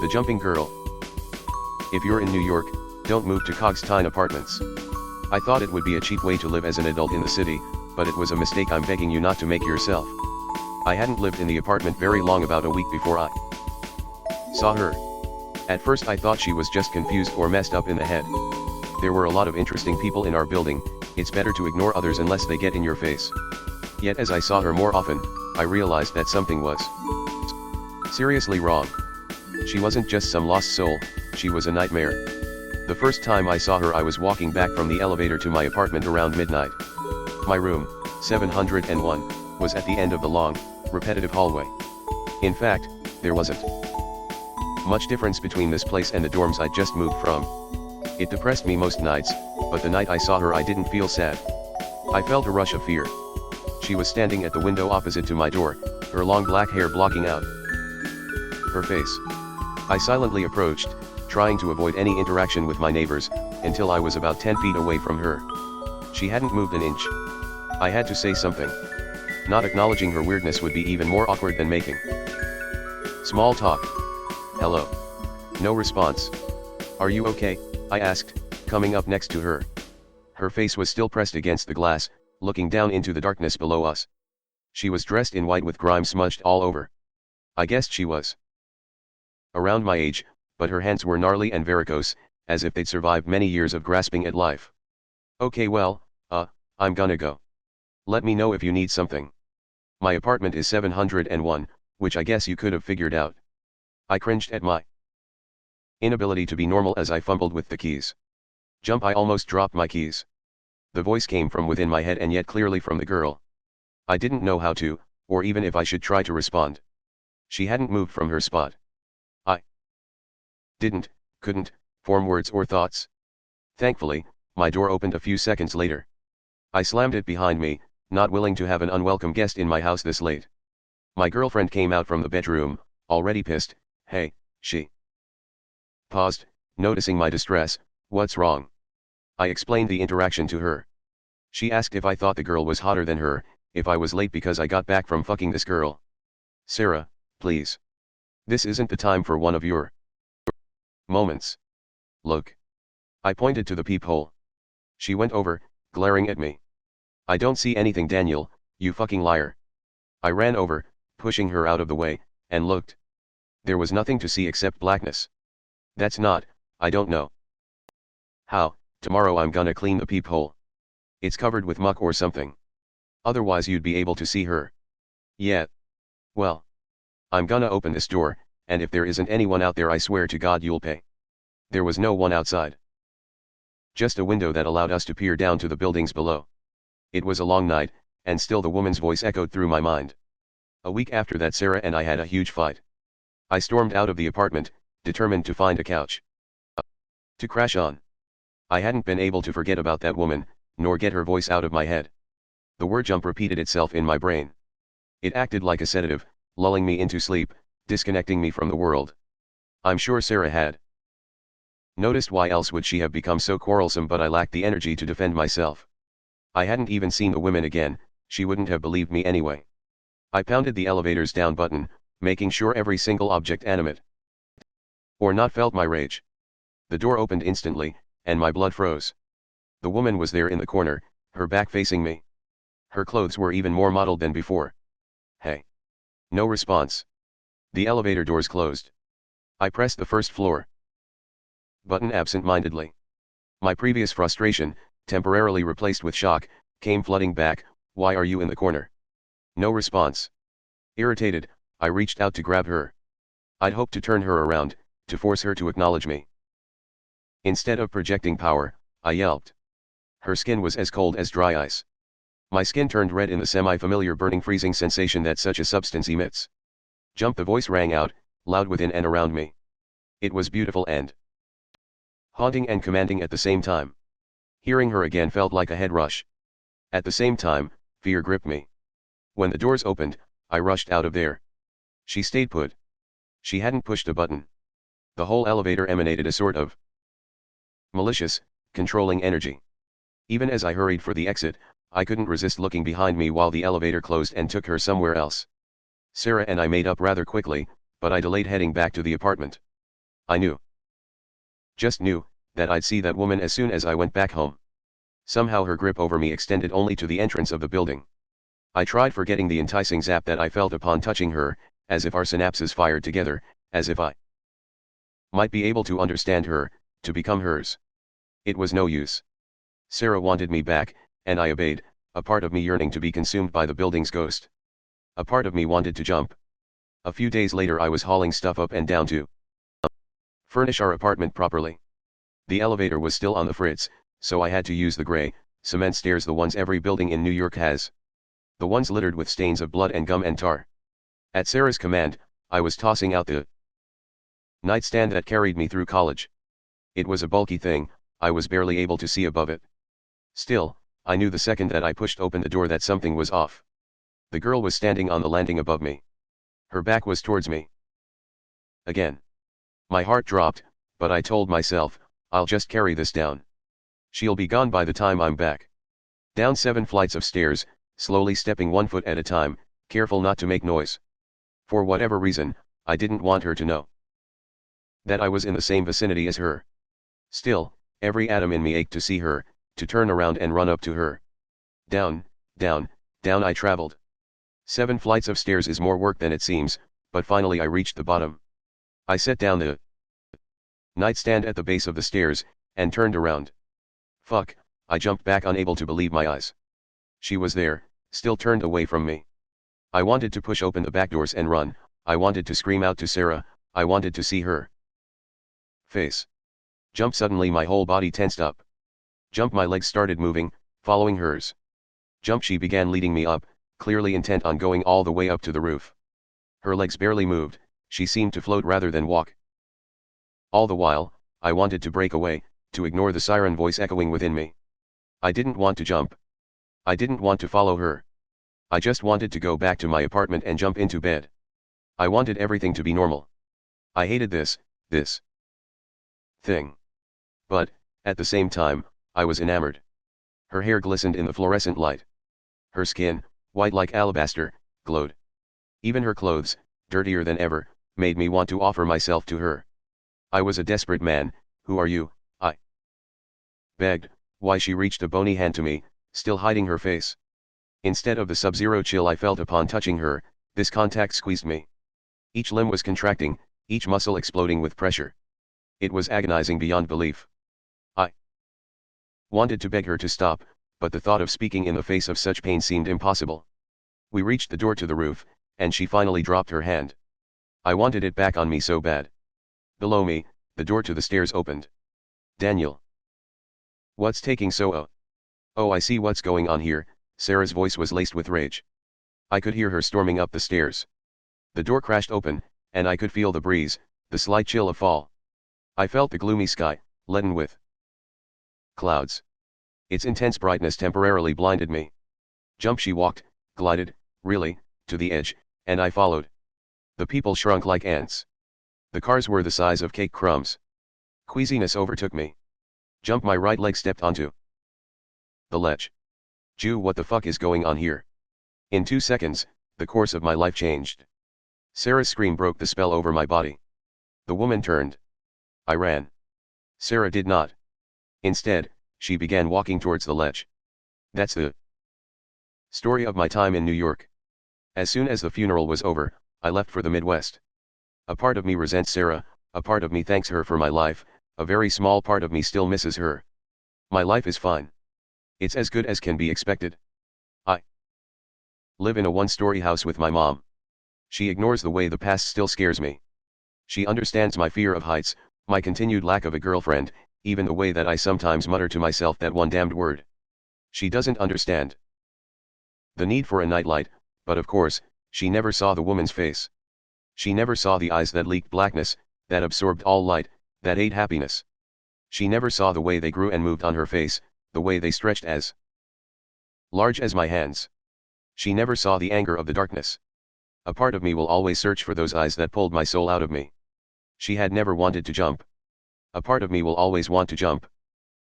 The Jumping Girl. If you're in New York, don't move to Cogstein Apartments. I thought it would be a cheap way to live as an adult in the city, but it was a mistake I'm begging you not to make yourself. I hadn't lived in the apartment very long, about a week before I saw her. At first I thought she was just confused or messed up in the head. There were a lot of interesting people in our building, it's better to ignore others unless they get in your face. Yet as I saw her more often, I realized that something was seriously wrong. She wasn't just some lost soul, she was a nightmare. The first time I saw her I was walking back from the elevator to my apartment around midnight. My room, 701, was at the end of the long, repetitive hallway. In fact, there wasn't much difference between this place and the dorms I'd just moved from. It depressed me most nights, but the night I saw her I didn't feel sad. I felt a rush of fear. She was standing at the window opposite to my door, her long black hair blocking out her face. I silently approached, trying to avoid any interaction with my neighbors, until I was about 10 feet away from her. She hadn't moved an inch. I had to say something. Not acknowledging her weirdness would be even more awkward than making small talk. Hello. No response. Are you okay? I asked, coming up next to her. Her face was still pressed against the glass, looking down into the darkness below us. She was dressed in white with grime smudged all over. I guessed she was around my age, but her hands were gnarly and varicose, as if they'd survived many years of grasping at life. Okay, well, I'm gonna go. Let me know if you need something. My apartment is 701, which I guess you could have figured out. I cringed at my inability to be normal as I fumbled with the keys. Jump, I almost dropped my keys. The voice came from within my head and yet clearly from the girl. I didn't know how to, or even if I should try to respond. She hadn't moved from her spot. I couldn't, form words or thoughts. Thankfully, my door opened a few seconds later. I slammed it behind me, not willing to have an unwelcome guest in my house this late. My girlfriend came out from the bedroom, already pissed. Hey, she paused, noticing my distress. What's wrong? I explained the interaction to her. She asked if I thought the girl was hotter than her, if I was late because I got back from fucking this girl. Sarah, please. This isn't the time for one of your moments. Look. I pointed to the peephole. She went over, glaring at me. I don't see anything, Daniel, you fucking liar. I ran over, pushing her out of the way, and looked. There was nothing to see except blackness. That's not, I don't know how. Tomorrow I'm gonna clean the peephole. It's covered with muck or something. Otherwise you'd be able to see her. Yeah. Well. I'm gonna open this door, and if there isn't anyone out there I swear to God you'll pay. There was no one outside. Just a window that allowed us to peer down to the buildings below. It was a long night, and still the woman's voice echoed through my mind. A week after that Sarah and I had a huge fight. I stormed out of the apartment, determined to find a couch to crash on. I hadn't been able to forget about that woman, nor get her voice out of my head. The word jump repeated itself in my brain. It acted like a sedative, lulling me into sleep, disconnecting me from the world. I'm sure Sarah had noticed, why else would she have become so quarrelsome, but I lacked the energy to defend myself. I hadn't even seen the woman again, she wouldn't have believed me anyway. I pounded the elevator's down button, making sure every single object animate or not felt my rage. The door opened instantly, and my blood froze. The woman was there in the corner, her back facing me. Her clothes were even more mottled than before. Hey. No response. The elevator doors closed. I pressed the first floor button absent-mindedly. My previous frustration, temporarily replaced with shock, came flooding back. Why are you in the corner? No response. Irritated, I reached out to grab her. I'd hoped to turn her around, to force her to acknowledge me. Instead of projecting power, I yelped. Her skin was as cold as dry ice. My skin turned red in the semi-familiar burning freezing sensation that such a substance emits. Jump, the voice rang out, loud within and around me. It was beautiful and haunting and commanding at the same time. Hearing her again felt like a head rush. At the same time, fear gripped me. When the doors opened, I rushed out of there. She stayed put. She hadn't pushed a button. The whole elevator emanated a sort of malicious, controlling energy. Even as I hurried for the exit, I couldn't resist looking behind me while the elevator closed and took her somewhere else. Sarah and I made up rather quickly, but I delayed heading back to the apartment. I knew. Just knew, that I'd see that woman as soon as I went back home. Somehow her grip over me extended only to the entrance of the building. I tried forgetting the enticing zap that I felt upon touching her, as if our synapses fired together, as if I might be able to understand her, to become hers. It was no use. Sarah wanted me back, and I obeyed, a part of me yearning to be consumed by the building's ghost. A part of me wanted to jump. A few days later I was hauling stuff up and down to furnish our apartment properly. The elevator was still on the fritz, so I had to use the gray, cement stairs, the ones every building in New York has. The ones littered with stains of blood and gum and tar. At Sarah's command, I was tossing out the nightstand that carried me through college. It was a bulky thing, I was barely able to see above it. Still, I knew the second that I pushed open the door that something was off. The girl was standing on the landing above me. Her back was towards me. Again. My heart dropped, but I told myself, I'll just carry this down. She'll be gone by the time I'm back. Down 7 flights of stairs, slowly stepping 1 foot at a time, careful not to make noise. For whatever reason, I didn't want her to know that I was in the same vicinity as her. Still, every atom in me ached to see her, to turn around and run up to her. Down, down, down I traveled. 7 flights of stairs is more work than it seems, but finally I reached the bottom. I set down the nightstand at the base of the stairs, and turned around. Fuck, I jumped back, unable to believe my eyes. She was there, still turned away from me. I wanted to push open the back doors and run, I wanted to scream out to Sarah, I wanted to see her face. Jump, suddenly my whole body tensed up. Jump, my legs started moving, following hers. Jump, she began leading me up, clearly intent on going all the way up to the roof. Her legs barely moved, she seemed to float rather than walk. All the while, I wanted to break away, to ignore the siren voice echoing within me. I didn't want to jump. I didn't want to follow her. I just wanted to go back to my apartment and jump into bed. I wanted everything to be normal. I hated this thing. But, at the same time, I was enamored. Her hair glistened in the fluorescent light. Her skin, white like alabaster, glowed. Even her clothes, dirtier than ever, made me want to offer myself to her. I was a desperate man. Who are you? I begged. Why? She reached a bony hand to me, still hiding her face. Instead of the sub-zero chill I felt upon touching her, this contact squeezed me. Each limb was contracting, each muscle exploding with pressure. It was agonizing beyond belief. I wanted to beg her to stop, but the thought of speaking in the face of such pain seemed impossible. We reached the door to the roof, and she finally dropped her hand. I wanted it back on me so bad. Below me, the door to the stairs opened. Daniel. What's taking so? Oh, I see what's going on here. Sarah's voice was laced with rage. I could hear her storming up the stairs. The door crashed open, and I could feel the breeze, the slight chill of fall. I felt the gloomy sky, leaden with clouds. Its intense brightness temporarily blinded me. Jump, she walked, glided, really, to the edge, and I followed. The people shrunk like ants. The cars were the size of cake crumbs. Queasiness overtook me. Jump, my right leg stepped onto the ledge. Jew, what the fuck is going on here? In 2 seconds, the course of my life changed. Sarah's scream broke the spell over my body. The woman turned. I ran. Sarah did not. Instead, she began walking towards the ledge. That's the story of my time in New York. As soon as the funeral was over, I left for the Midwest. A part of me resents Sarah, a part of me thanks her for my life, a very small part of me still misses her. My life is fine. It's as good as can be expected. I live in a 1-story house with my mom. She ignores the way the past still scares me. She understands my fear of heights, my continued lack of a girlfriend, even the way that I sometimes mutter to myself that one damned word. She doesn't understand the need for a nightlight, but of course, she never saw the woman's face. She never saw the eyes that leaked blackness, that absorbed all light, that ate happiness. She never saw the way they grew and moved on her face, the way they stretched as large as my hands. She never saw the anger of the darkness. A part of me will always search for those eyes that pulled my soul out of me. She had never wanted to jump. A part of me will always want to jump,